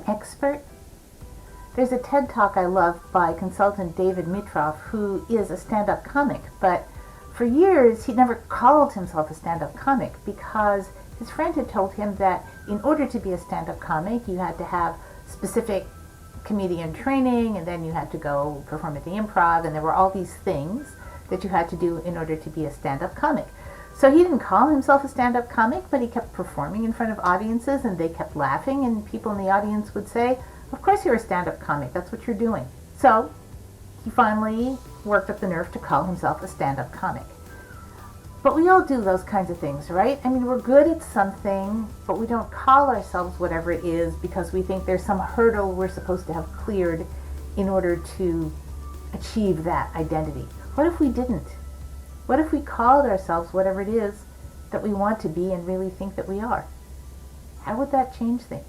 expert? There's a TED Talk I love by consultant David Mitroff, who is a stand-up comic, but for years he never called himself a stand-up comic because his friend had told him that in order to be a stand-up comic, you had to have specific comedian training, and then you had to go perform at the Improv, and there were all these things that you had to do in order to be a stand-up comic. So he didn't call himself a stand-up comic, but he kept performing in front of audiences, and they kept laughing, and people in the audience would say, "Of course you're a stand-up comic, that's what you're doing." So he finally worked up the nerve to call himself a stand-up comic. But we all do those kinds of things, right? I mean, we're good at something, but we don't call ourselves whatever it is because we think there's some hurdle we're supposed to have cleared in order to achieve that identity. What if we didn't? What if we called ourselves whatever it is that we want to be and really think that we are? How would that change things?